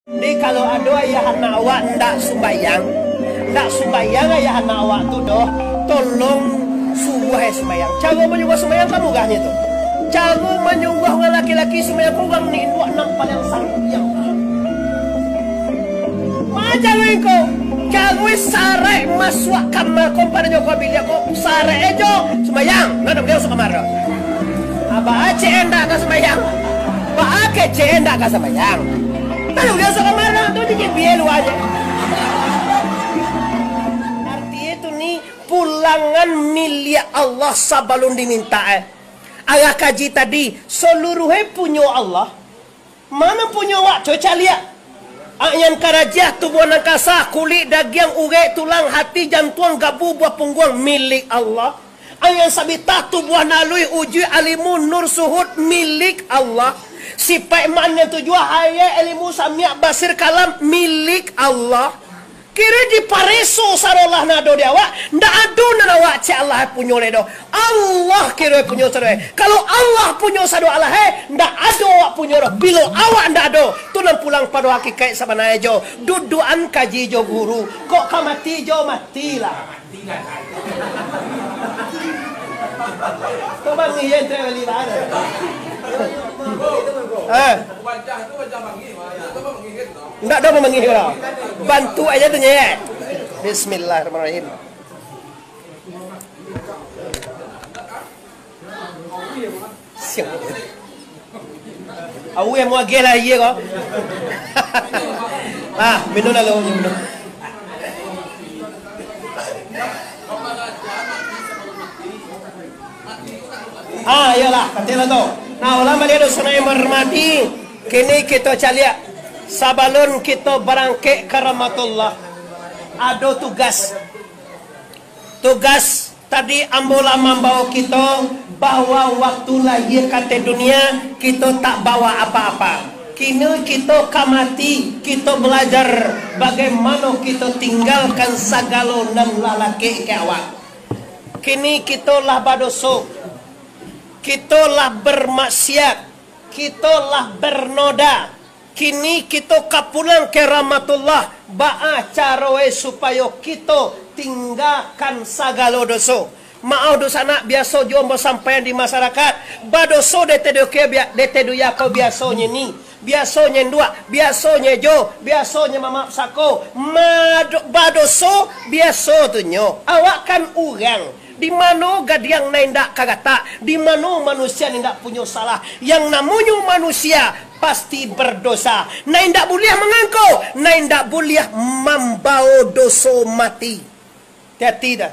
Jadi kalau ada ayah anak awak ndak sembayang ayah anak awak tu doh, tolong subuh sembayang. Cara menyuruh sembayang kamu gahnya tu. Cara menyuruh orang laki-laki sembayang kurang ni dua nampak yang sanggup yang. Macam engkau, kalau sare masuk kamar kau pada joko bilik kau sare ejo sembayang, nak beliau suka marah. Abah aceh endak ke sembayang, abah aceh endak ke sembayang. Tahu dia suka marah tu jadi bielu aja. Artinya itu nih pulangan milik Allah sebelum diminta. Ayah kaji tadi seluruhnya punya Allah. Mana punya wak coba lihat. Yang karajah tubuh angkasa kulit daging urat tulang hati jantung gabu buah punggung milik Allah. Yang sabita tubuh nalui uji alimun nur suhud milik Allah. Sifat makna tujuan hayat ilmu samiak basir kalam milik Allah. Kira di pareso sarolah nado dia awak ndak adu nana awak cek Allah punya ledo. Allah kira punya sado. Kalau Allah punya sado Allah ndak ado awak punya roh. Bila awak ndak ado tu nan pulang pada hakikat sebenarnya jo. Duduan kaji jo guru. Kok ka mati jo matilah. Coba ngiyen travel mana? Wajah tu wajah mangi, tu mangi gitu. Enggak ada memanggil kau. Bantu aja tu nyet. Bismillahirrahmanirrahim. Siap. Awu yang mau agak lah iya kau. Minum lah lo minum. Iyalah, katilah tu. Nah, ulama dia dosa yang mermati. Kini kita caliak. Sabalun kita berangkat ke rahmatullah. Ada tugas. Tugas tadi ambola membawa kita bahwa waktu lahir kata dunia kita tak bawa apa-apa. Kini kita kamati, kita belajar bagaimana kita tinggalkan segala nam lalaki ke awak. Kini kita lah badoso. Kita lah bermaksiat. Kita lah bernoda. Kini kita kapulang ke rahmatullah. Ba'a caroe supaya kita tinggalkan segala dosa. Maaf dosa nak biasa jombo sampai di masyarakat. Badoso deteduya kau biasanya ni. Biasanya dua, biasanya jo, biasanya mama sako. Badoso biasa tu nyo. Awak kan orang. Di mana gadiang naindak kagata, di mana manusia nindak punya salah. Yang namanya manusia pasti berdosa. Naindak boleh mengangkau, naindak boleh membawa dosa mati. Tidak.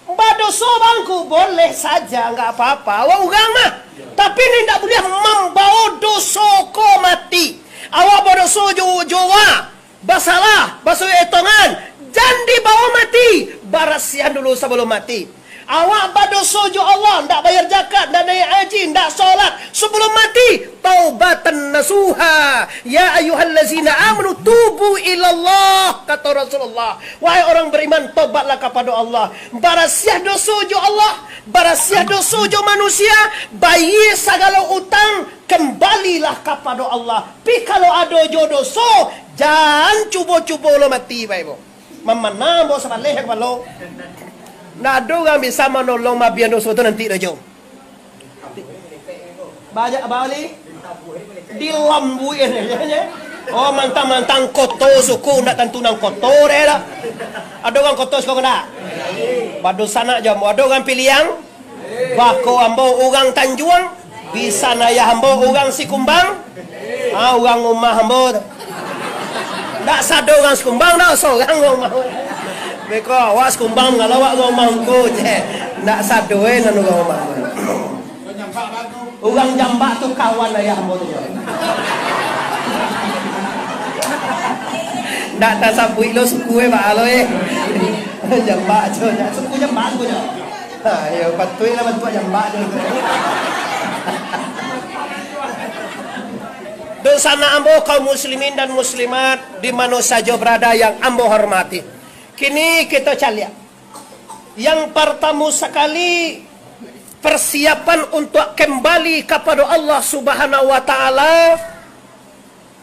Badoso bangku boleh saja, enggak apa-apa. Awak orang mah. Tapi naindak boleh membawa dosa ko mati. Awak berdosa jowa, basalah, basuh etongan, jangan dibawa mati. Barasian dulu sebelum mati. Awak berdosa jo Allah, ndak bayar zakat, ndak naik haji, ndak solat sebelum mati, taubatan nasuha. Ya ayyuhallazina amanu tubu ilallah, kata Rasulullah. Wahai orang beriman, tobatlah kepada Allah. Barasiah dosa jo Allah, barasiah dosa jo manusia, bayi segala utang, kembalilah kepada Allah. Pi kalau ada jo dosa, jangan cuba-cuba lo mati, Pak Ibu. Mana mau sebaleh kalau nak ada orang bisa menolong mabian dosa tu nanti dah jom. Banyak balik dilambuin aja. Oh mantang-mantang kotor suku nak tentu nang kotor dah. Ada orang kotor suku kena. Badu sana jam. Ada orang pilih yang bako ambo orang Tanjuang, bisa naya ambo orang Sikumbang. Orang rumah ambo. Tak sado orang Sikumbang dah, seorang rumah. Beko awas kumbang kalau awak ngomongku je. Nak sadoe nanu ngomong. Urang jambak tu kawan ayah mo tu. Nak tak sabui lo suku ba lo jambak jo, suku jambak ko jo. Ya patui lah bantu jambak jo. Dosa na ambo kaum muslimin dan muslimat di mana saja berada yang ambo hormati. Kini kita caliak. Yang pertama sekali persiapan untuk kembali kepada Allah Subhanahu wa taala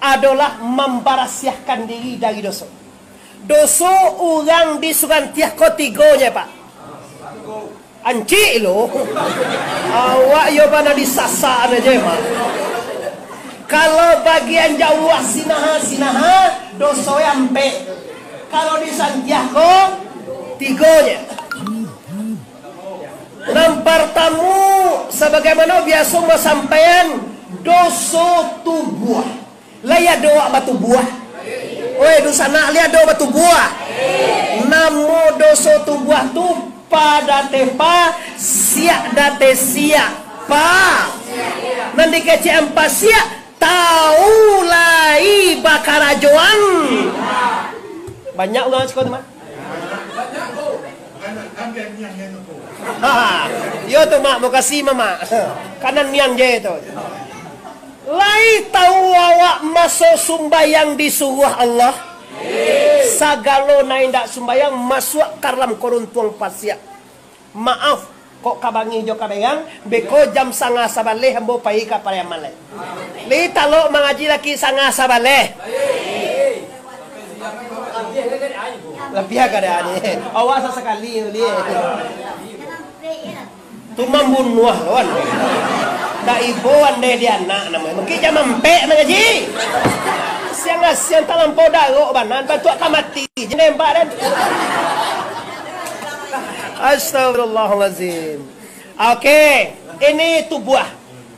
adalah membarasiahkan diri dari dosa. Dosa orang disurantiah kotigonya, Pak. Anci lo. Awak yo bana disasar aja, Pak. Kalau bagian jauh sinaha dosa yang pe. Kalau disantiah ko tigonya. Nampar tamu sebagaimana biasa mau sampean dosa tubuh. Laya doa batu buah. Oi dosa nak lihat doa batu buah. Namo dosa tubuh tu pada tepa siak date siak pa. Nanti kece empat siak tahu lai bakarajoan. Banyak orang sekolah teman. Yo tu mak mau kasih mama. Kanan nian je tu. Lai tahu awak masuk sumbayang disuruh Allah. Sagalo na indak sumbayang masuk karam koruntuang pasya. Maaf kok kabangi jo kabeyang beko jam sanga sabale hambo pai ka pare male. Li talo mengaji laki sanga sabale. Lebih keadaan ni. Awas sekali ni. Tu membunuh lawan. Dak ibu ande dia anak namanya. Mungkin jam empek mengaji. Siang talampau daruk banan bantu mati. Nembak dan. Astagfirullahalazim. Okey, ini tu buah.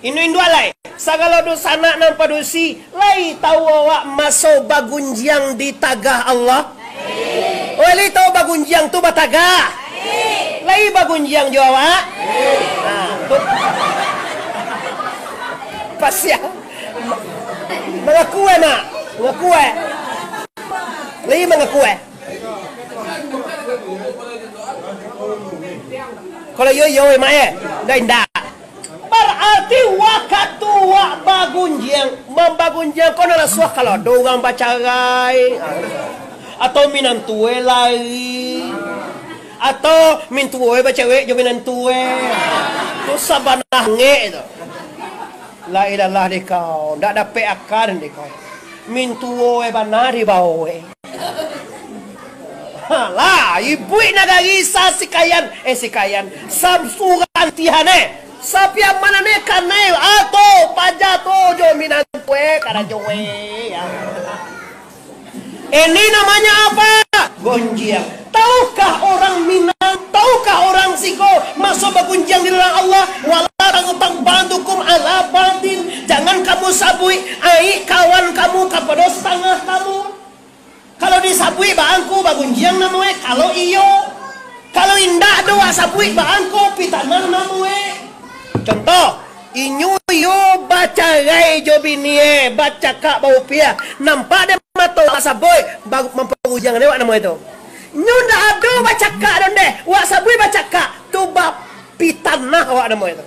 Ini dua lai. Sagala dosa anak nan padusi, lai tahu awak masuk bagunjiang di tagah Allah. Oh, lai tahu bagunjiang tu batagah. Lai bagunjiang jo awak. Nah, tu. Pasya. Mengaku nak. Mengaku lai mengaku kalau yo mak dah indah. Berarti waktu wak bagunjiang membagunjiang kau nak suah kalau dorang baca rai atau minan tuwe lari atau min tuwe baca wek jo minan tuwe tu sabanah nge tu. La ilallah di kau ndak dapat akar di kau min tuwe banar di bawah. Lah, ibu nagari sikayan samsuran tihane. Sapia mana ne kanai ato pajato jo minan kue karajowe ya. Ini namanya apa? Gonjiang. Tahukah orang Minang, tahukah orang Siko masuk bergunjang di dalam Allah? Walarang bantukum ala batin. Jangan kamu sabui ai kawan kamu kepada setengah kamu. Kalau disabui bangku bagunjiang namanya. Kalau iyo, kalau indah doa sabui bangku pitanan namanya. Contoh, inyu yo baca rai jo binie, baca kak bau pia, nampak dia mato sabui memperujang lewat nama itu. Inyu ndak ada baca kak don deh, wak sabui baca kak, tu bab pitanah wak nama itu.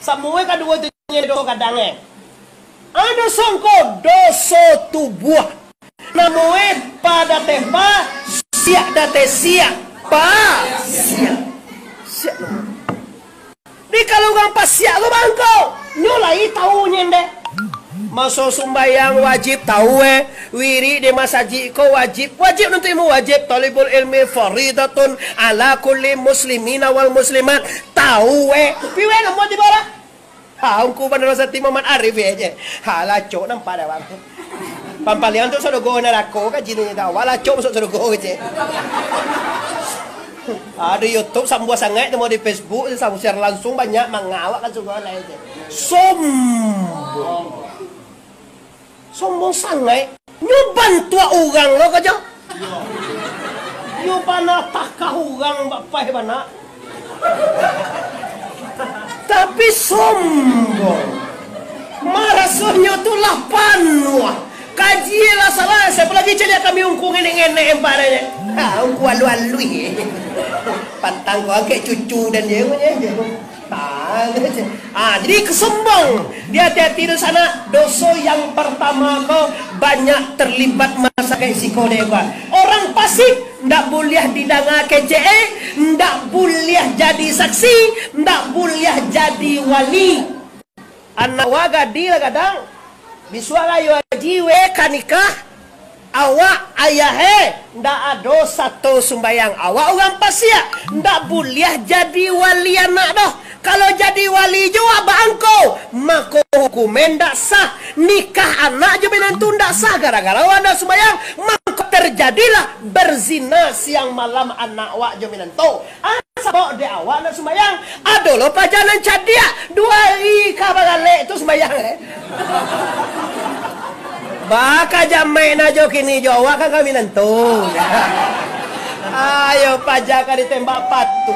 Semua kedua tu nyedo kadangnya. Ada songko doso tubuh. Namanya pada tempa siak date siak pa siak siak. Di kalau orang pasiak lo bangko nyolai tahu nyende. Masuk sumbayang wajib tahu wiri di masjid ko wajib nantimu wajib talibul ilmi faridatun ala kulli muslimina wal muslimat tahu piwe namo di bawah. Ha aku benar Sati Muhammad Arif aja. Halah cok nampak dah bang. Pampalian tu sadogo na rako ka jini dah. Wala cok masuk sadogo je. Ada YouTube sambuah sangat temu di Facebook sambu share langsung banyak mengawak kan juga lain je. Sombong sangat. Nyoban tua orang lo kajo. Nyoban takah orang bapak bana. Tapi sombong. Marasnya tu lapan wah. Kajilah salah saya pelagi celia kami ungkung ini emparanya. Ha ungku alu-alui. Pantang kau kayak cucu dan dia punya. Jadi kesombong. Dia hati-hati di sana. Dosa yang pertama kau banyak terlibat masa kayak siko dewa. Orang pasif ndak boleh didanga KCE, ndak boleh jadi saksi, ndak boleh jadi wali. Anak waga dia kadang Bisuara yo jiwe kanikah. Awak ayahe ndak ada satu sumbayang. Awak orang pasia ndak boleh jadi wali anak dah. Kalau jadi wali jua bangko, maka hukumen ndak sah. Nikah anak je menentu ndak sah gara-gara awak ndak sumbayang. Maka terjadilah berzina siang malam anak awak je menentu. Sebab dia awak ndak sumbayang. Ada lo pajanan cadia 2 hari ka bagale tu sumbayang Baka jamai na jo kini jo awak kan kami nentu. Ayo pajaka ditembak patu.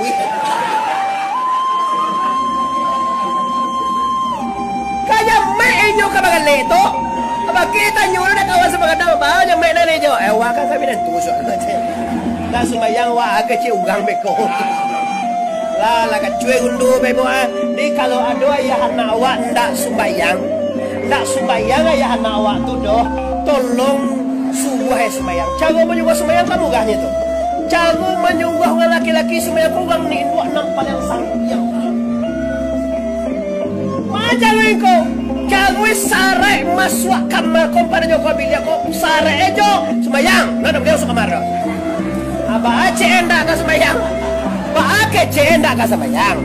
Kaya mai nyo ka bagale to. Aba kita nyuruh na kawan sa mga daw ba jamai na ni jo. Awak kan kami nentu so. Na sumayang wa aga ci ugang beko. La ka cuy undu bebo ni kalau ada ayah anak awak ndak sumbayang. Tak sembahyang ayah anak awak tu doh, tolong subuh sembahyang. Cara menyuguh sembahyang kamu gahnya tu. Cara menyuguh orang laki-laki sembahyang kau orang ni buat nampak yang sang. Macam engkau, cara sare masuk kamar kau pada joko bilik kau sare ejo sembahyang. Nak dia masuk kamar. Apa aje endak ke sembahyang? Apa aje endak ke sembahyang?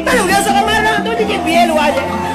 Nak dia masuk kamar tu jadi biar lu aja.